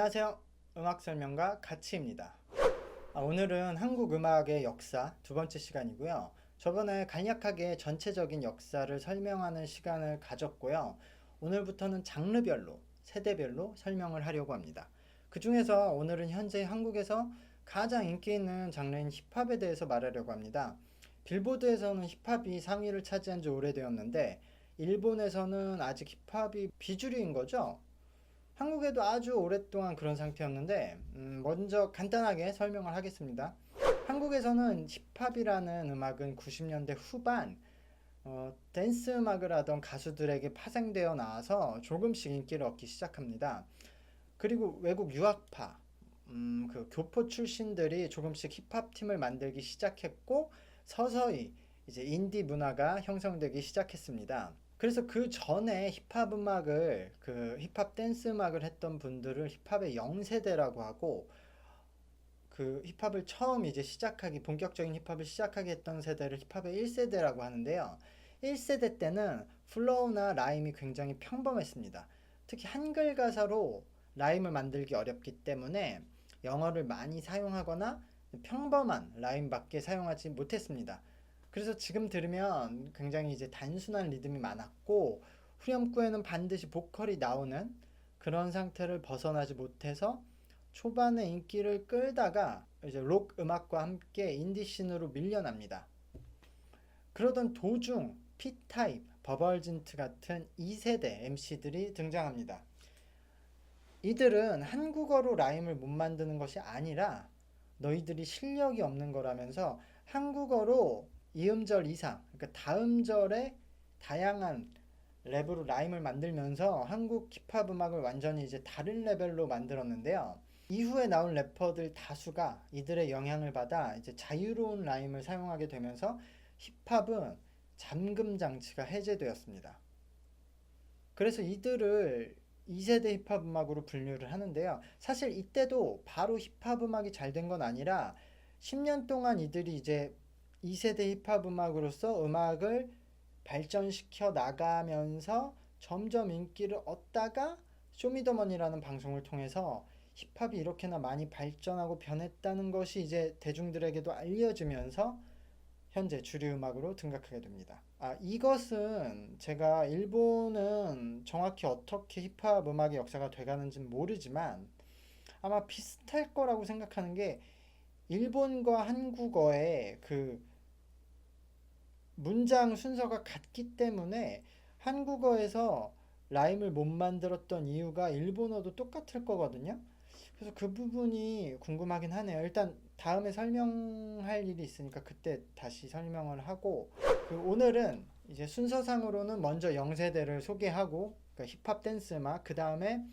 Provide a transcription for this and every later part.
안녕하세요. 음악설명가 가치입니다. 오늘은 한국 음악의 역사 두 번째 시간이고요. 저번에 간략하게 전체적인 역사를 설명하는 시간을 가졌고요. 오늘부터는 장르별로, 세대별로 설명을 하려고 합니다. 그 중에서 오늘은 현재 한국에서 가장 인기 있는 장르인 힙합에 대해서 말하려고 합니다. 빌보드에서는 힙합이 상위를 차지한 지 오래되었는데 일본에서는 아직 힙합이 비주류인 거죠. 한국에도 아주 오랫동안 그런 상태였는데 먼저 간단하게 설명을 하겠습니다. 한국에서는 힙합이라는 음악은 90년대 후반 댄스 음악을 하던 가수들에게 파생되어 나와서 조금씩 인기를 얻기 시작합니다. 그리고 외국 유학파, 그 교포 출신들이 조금씩 힙합 팀을 만들기 시작했고 서서히 이제 인디 문화가 형성되기 시작했습니다. 그래서 그 전에 힙합 음악을 그 힙합 댄스 음악을 했던 분들을 힙합의 0세대라고 하고 그 힙합을 처음 이제 시작하기 본격적인 힙합을 시작하게 했던 세대를 힙합의 1세대라고 하는데요. 1세대 때는 플로우나 라임이 굉장히 평범했습니다. 특히 한글 가사로 라임을 만들기 어렵기 때문에 영어를 많이 사용하거나 평범한 라임밖에 사용하지 못했습니다. 그래서 지금 들으면 굉장히 이제 단순한 리듬이 많았고 후렴구에는 반드시 보컬이 나오는 그런 상태를 벗어나지 못해서 초반에 인기를 끌다가 이제 록 음악과 함께 인디씬으로 밀려납니다. 그러던 도중 P타입, 버벌진트 같은 2세대 MC들이 등장합니다. 이들은 한국어로 라임을 못 만드는 것이 아니라 너희들이 실력이 없는 거라면서 한국어로 이음절 이상, 그러니까 다음절에 다양한 랩으로 라임을 만들면서 한국 힙합 음악을 완전히 이제 다른 레벨로 만들었는데요. 이후에 나온 래퍼들 다수가 이들의 영향을 받아 이제 자유로운 라임을 사용하게 되면서 힙합은 잠금 장치가 해제되었습니다. 그래서 이들을 2세대 힙합 음악으로 분류를 하는데요. 사실 이때도 바로 힙합 음악이 잘 된 건 아니라 10년 동안 이들이 이제 2세대 힙합 음악으로서 음악을 발전시켜 나가면서 점점 인기를 얻다가 쇼미더머니라는 방송을 통해서 힙합이 이렇게나 많이 발전하고 변했다는 것이 이제 대중들에게도 알려지면서 현재 주류 음악으로 등극하게 됩니다. 이것은 제가 일본은 정확히 어떻게 힙합 음악의 역사가 돼가는지는 모르지만 아마 비슷할 거라고 생각하는 게 일본과 한국어의 그 문장 순서가 같기 때문에 한국어에서 라임을 못 만들었던 이유가 일본어도 똑같을 거거든요. 그래서 그 부분이 궁금하긴 하네요. 일단 다음에 설명할 일이 있으니까 그때 다시 설명을 하고 오늘은 이제 순서상으로는 먼저 0세대를 소개하고 그러니까 힙합 댄스 음악 그 다음에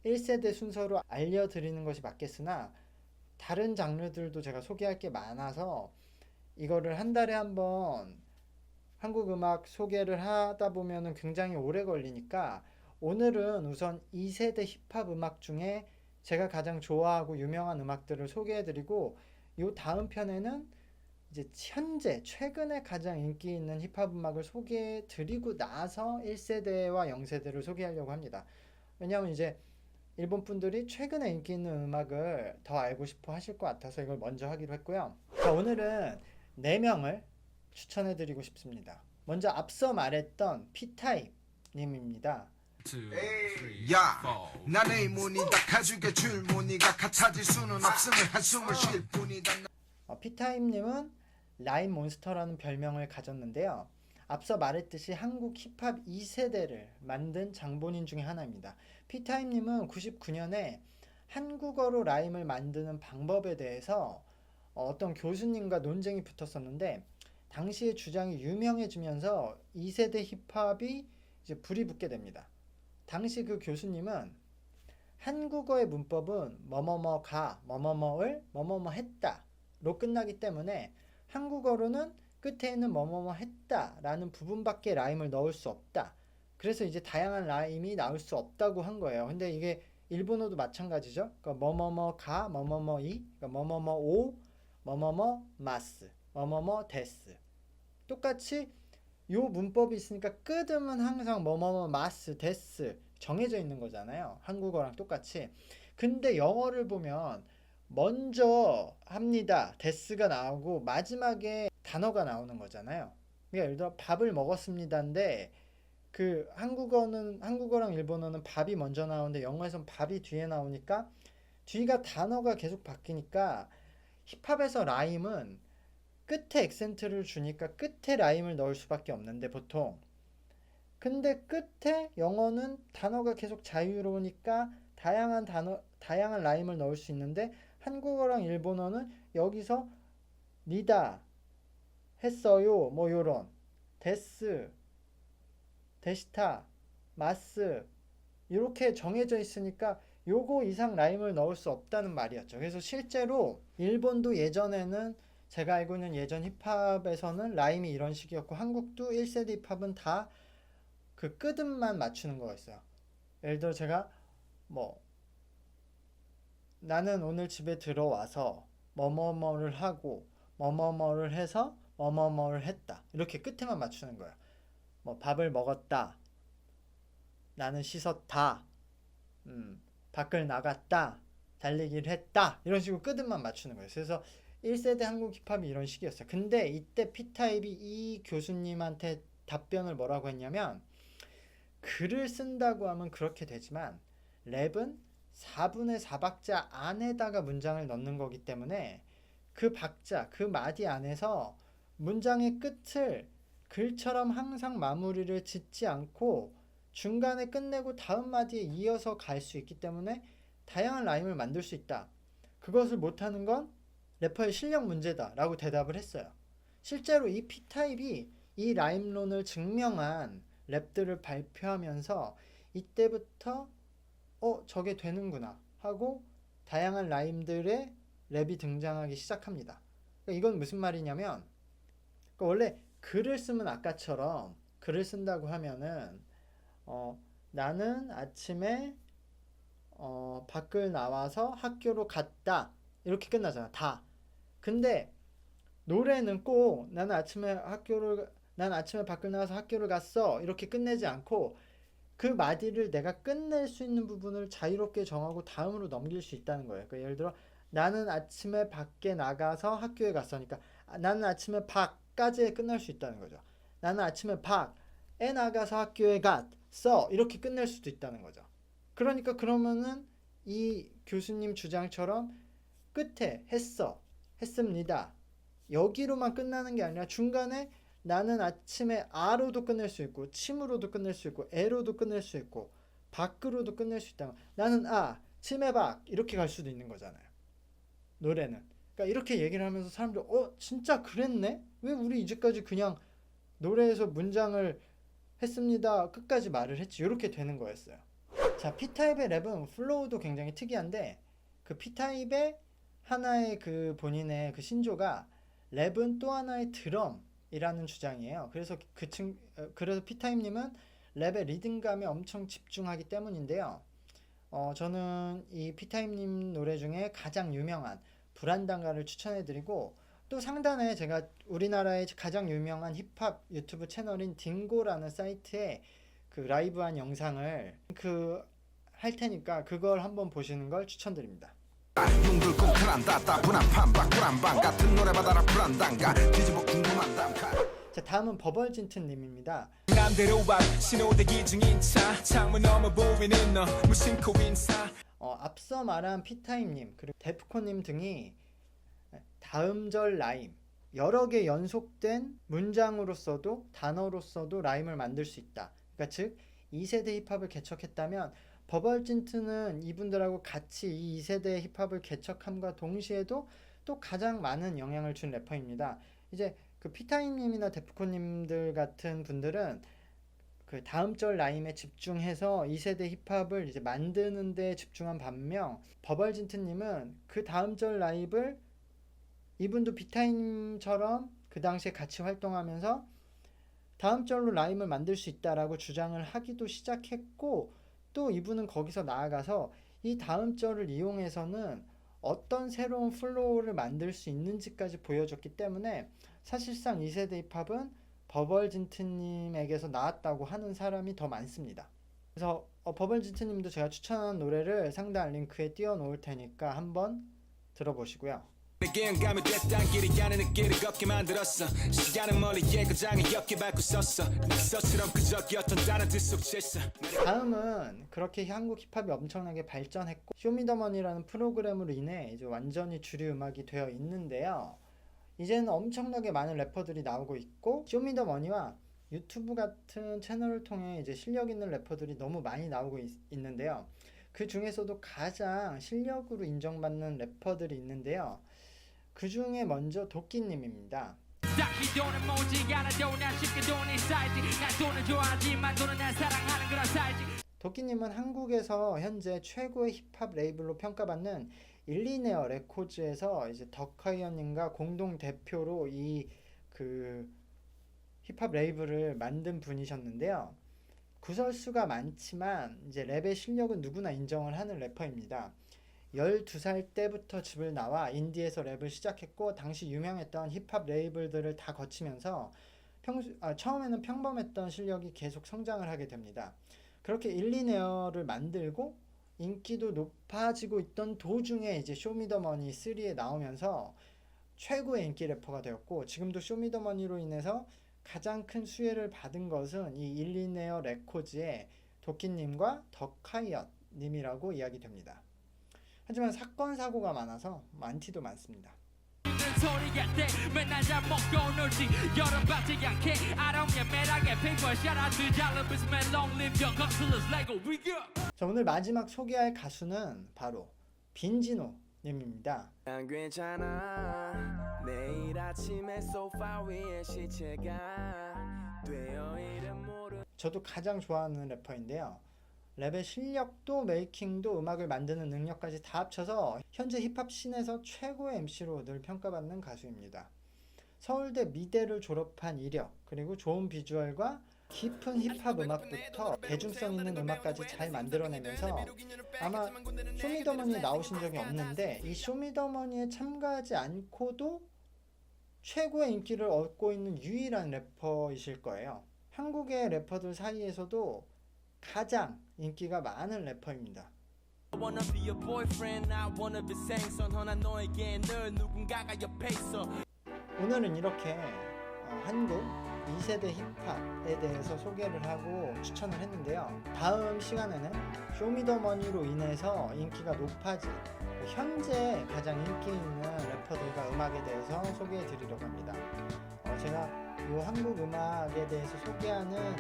1세대 순서로 알려드리는 것이 맞겠으나 다른 장르들도 제가 소개할 게 많아서 이거를 한 달에 한번 한국 음악 소개를 하다 보면은 굉장히 오래 걸리니까 오늘은 우선 2세대 힙합 음악 중에 제가 가장 좋아하고 유명한 음악들을 소개해드리고 요 다음 편에는 이제 현재 최근에 가장 인기 있는 힙합 음악을 소개해드리고 나서 1세대와 0세대를 소개하려고 합니다. 왜냐하면 이제 일본 분들이 최근에 인기 있는 음악을 더 알고 싶어 하실 것 같아서 이걸 먼저 하기로 했고요. 자, 오늘은 4명을 추천해드리고 싶습니다. 먼저 앞서 말했던 P타입 님입니다. 야, 나의 문이다 가죽의 줄무늬가 같아질 수는 없음을 한숨을 쉴 뿐이다. P타입 님은 라임 몬스터라는 별명을 가졌는데요. 앞서 말했듯이 한국 힙합 2세대를 만든 장본인 중에 하나입니다. P타입 님은 99년에 한국어로 라임을 만드는 방법에 대해서 어떤 교수님과 논쟁이 붙었었는데 당시의 주장이 유명해지면서 2세대 힙합이 이제 불이 붙게 됩니다. 당시 그 교수님은 한국어의 문법은 뭐뭐뭐가 뭐뭐뭐를 뭐뭐뭐 했다로 끝나기 때문에 한국어로는 끝에 있는 뭐뭐뭐 했다라는 부분밖에 라임을 넣을 수 없다. 그래서 이제 다양한 라임이 나올 수 없다고 한 거예요. 근데 이게 일본어도 마찬가지죠. 그러니까 뭐뭐뭐가 뭐뭐뭐이, 그러니까 뭐뭐뭐오, 뭐뭐뭐 마스, 뭐뭐뭐 데스. 똑같이 요 문법이 있으니까 끄듬은 항상 뭐뭐뭐 마스 데스 정해져 있는 거잖아요. 한국어랑 똑같이. 근데 영어를 보면 먼저 합니다. 데스가 나오고 마지막에 단어가 나오는 거잖아요. 그러니까 예를 들어 밥을 먹었습니다인데 그 한국어랑 일본어는 밥이 먼저 나오는데 영어에선 밥이 뒤에 나오니까 뒤가 단어가 계속 바뀌니까 힙합에서 라임은 끝에 액센트를 주니까 끝에 라임을 넣을 수밖에 없는데 보통 근데 끝에 영어는 단어가 계속 자유로우니까 다양한 라임을 넣을 수 있는데 한국어랑 일본어는 여기서 니다, 했어요, 뭐 요런 데스, 데시타, 마스 이렇게 정해져 있으니까 요거 이상 라임을 넣을 수 없다는 말이었죠. 그래서 실제로 일본도 예전에는 제가 알고 있는 예전 힙합에서는 라임이 이런 식이었고 한국도 1세대 힙합은 다 그 끄듬만 맞추는 거였어요. 예를 들어 제가 뭐 나는 오늘 집에 들어와서 뭐뭐뭐를 하고 뭐뭐뭐를 해서 뭐뭐뭐를 했다. 이렇게 끝에만 맞추는 거예요. 뭐 밥을 먹었다. 나는 씻었다. 밖을 나갔다. 달리기를 했다. 이런 식으로 끄듬만 맞추는 거예요. 그래서 1세대 한국 힙합이 이런 식이었어요. 근데 이때 P타입이 이 교수님한테 답변을 뭐라고 했냐면 글을 쓴다고 하면 그렇게 되지만 랩은 4분의 4박자 안에다가 문장을 넣는 거기 때문에 그 박자, 그 마디 안에서 문장의 끝을 글처럼 항상 마무리를 짓지 않고 중간에 끝내고 다음 마디에 이어서 갈 수 있기 때문에 다양한 라임을 만들 수 있다. 그것을 못하는 건 래퍼의 실력 문제다 라고 대답을 했어요. 실제로 이 P타입이 이 라임론을 증명한 랩들을 발표하면서 이때부터 저게 되는구나 하고 다양한 라임들의 랩이 등장하기 시작합니다. 그러니까 이건 무슨 말이냐면 그러니까 원래 글을 쓰면 아까처럼 글을 쓴다고 하면은 나는 아침에 밖을 나와서 학교로 갔다 이렇게 끝나잖아 다. 근데 노래는 꼭 난 아침에 밖을 나와서 학교를 갔어 이렇게 끝내지 않고 그 마디를 내가 끝낼 수 있는 부분을 자유롭게 정하고 다음으로 넘길 수 있다는 거예요. 그러니까 예를 들어 나는 아침에 밖에 나가서 학교에 갔으니까 나는 아침에 밖까지 끝날 수 있다는 거죠. 나는 아침에 밖에 나가서 학교에 갔어 이렇게 끝낼 수도 있다는 거죠. 그러니까 그러면은 이 교수님 주장처럼 끝에 했습니다 여기로만 끝나는 게 아니라 중간에 나는 아침에 아로도 끝낼 수 있고 침으로도 끝낼 수 있고 에로도 끝낼 수 있고 밖으로도 끝낼 수 있다. 나는 침에 밖 이렇게 갈 수도 있는 거잖아요. 노래는. 그러니까 이렇게 얘기를 하면서 사람들 진짜 그랬네? 왜 우리 이제까지 그냥 노래에서 문장을 했습니다 끝까지 말을 했지 이렇게 되는 거였어요. 자, P타입의 랩은 플로우도 굉장히 특이한데 그 P타입의 하나의 그 본인의 그 신조가 랩은 또 하나의 드럼이라는 주장이에요. 그래서 P타입님은 랩의 리듬감에 엄청 집중하기 때문인데요. 저는 이 P타입님 노래 중에 가장 유명한 불안단가를 추천해드리고 또 상단에 제가 우리나라의 가장 유명한 힙합 유튜브 채널인 딩고라는 사이트에 그 라이브한 영상을 할 테니까 그걸 한번 보시는 걸 추천드립니다. 둥글 꽁크란 따따분한 판박 불안방 같은 노래 받아라 불안단가 뒤집어 궁금한 담가 자, 다음은 버벌진트님입니다. 남대로 와 신호대기 중인 차 창문 너머 보이는 너 무심코 인사 앞서 말한 P타임님 그리고 데프콘님 등이 다음절 라임 여러 개 연속된 문장으로서도 단어로서도 라임을 만들 수 있다. 그러니까 즉 2세대 힙합을 개척했다면 버벌진트는 이분들하고 같이 이 2세대 힙합을 개척함과 동시에도 또 가장 많은 영향을 준 래퍼입니다. 이제 그 P타임님이나 데프콘님들 같은 분들은 그 다음절 라임에 집중해서 2세대 힙합을 이제 만드는 데 집중한 반면 버벌진트님은 그 다음절 라임을 이분도 P타임처럼 그 당시에 같이 활동하면서 다음절로 라임을 만들 수 있다라고 주장을 하기도 시작했고 또 이분은 거기서 나아가서 이 다음절을 이용해서는 어떤 새로운 플로우를 만들 수 있는지까지 보여줬기 때문에 사실상 2세대 힙합은 버벌진트님에게서 나왔다고 하는 사람이 더 많습니다. 그래서 버벌지트님도 제가 추천한 노래를 상단 링크에 띄워놓을 테니까 한번 들어보시고요. 내겐 감이 됐단 길이 가는 느끼를 걷게 만들었어 시간은 멀리에 고장을 엮게 밟고 섰어 낙서처럼 그저기였던 다른 뜻속 질서 다음은 그렇게 한국 힙합이 엄청나게 발전했고 쇼미더머니라는 프로그램으로 인해 이제 완전히 주류 음악이 되어 있는데요. 이제는 엄청나게 많은 래퍼들이 나오고 있고 쇼미더머니와 유튜브 같은 채널을 통해 이제 실력 있는 래퍼들이 너무 많이 나오고 있는데요. 그 중에서도 가장 실력으로 인정받는 래퍼들이 있는데요. 그 중에 먼저 도끼님입니다. 딱히 돈은 모지 않아도 난 쉽게 돈이 쌓이지 난 돈을 좋아하지만 돈은 난 사랑하는 그런 사이지 도끼님은 한국에서 현재 최고의 힙합 레이블로 평가받는 일리네어 레코즈에서 이제 덕하이언님과 공동 대표로 이 그 힙합 레이블을 만든 분이셨는데요. 구설수가 많지만 이제 랩의 실력은 누구나 인정을 하는 래퍼입니다. 12살 때부터 집을 나와 인디에서 랩을 시작했고 당시 유명했던 힙합 레이블들을 다 거치면서 처음에는 평범했던 실력이 계속 성장을 하게 됩니다. 그렇게 일리네어를 만들고 인기도 높아지고 있던 도중에 이제 쇼미더머니 3에 나오면서 최고의 인기 래퍼가 되었고 지금도 쇼미더머니로 인해서 가장 큰 수혜를 받은 것은 이 일리네어 레코즈의 도끼님과 덕하이엇님이라고 이야기됩니다. 하지만 사건 사고가 많아서 많지도 많습니다. 소리가 돼 맨날 잘 먹고 놀지 열어받지 않게 I don't get mad I get paper shout out to Jalabis man long live your hustlers Lego we go 자, 오늘 마지막 소개할 가수는 바로 빈지노님입니다. 난 괜찮아 내일 아침에 소파 위에 시체가 되어 이름 모르 저도 가장 좋아하는 래퍼인데요. 랩의 실력도 메이킹도 음악을 만드는 능력까지 다 합쳐서 현재 힙합 씬에서 최고의 MC로 늘 평가받는 가수입니다. 서울대 미대를 졸업한 이력, 그리고 좋은 비주얼과 깊은 힙합 음악부터 대중성 있는 음악까지 잘 만들어내면서 아마 쇼미더머니에 나오신 적이 없는데 이 쇼미더머니에 참가하지 않고도 최고의 인기를 얻고 있는 유일한 래퍼이실 거예요. 한국의 래퍼들 사이에서도 가장 인기가 많은 래퍼입니다. I wanna be your boyfriend I wanna be 생선 허나 너에게 늘 누군가가 옆에 있어 오늘은 이렇게 한국 2세대 힙합에 대해서 소개를 하고 추천을 했는데요. 다음 시간에는 쇼미더머니로 인해서 인기가 높아진 현재 가장 인기 있는 래퍼들과 음악에 대해서 소개해 드리려고 합니다. 제가 이 한국 음악에 대해서 소개하는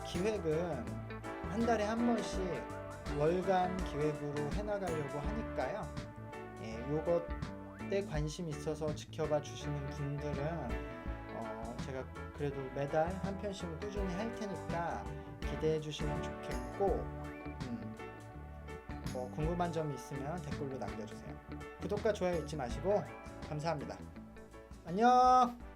기획은 한 달에 한 번씩 월간 기획으로 해나가려고 하니까요. 요것에 관심 있어서 지켜봐 주시는 분들은 제가 그래도 매달 한 편씩은 꾸준히 할 테니까 기대해 주시면 좋겠고 궁금한 점이 있으면 댓글로 남겨주세요. 구독과 좋아요 잊지 마시고 감사합니다. 안녕.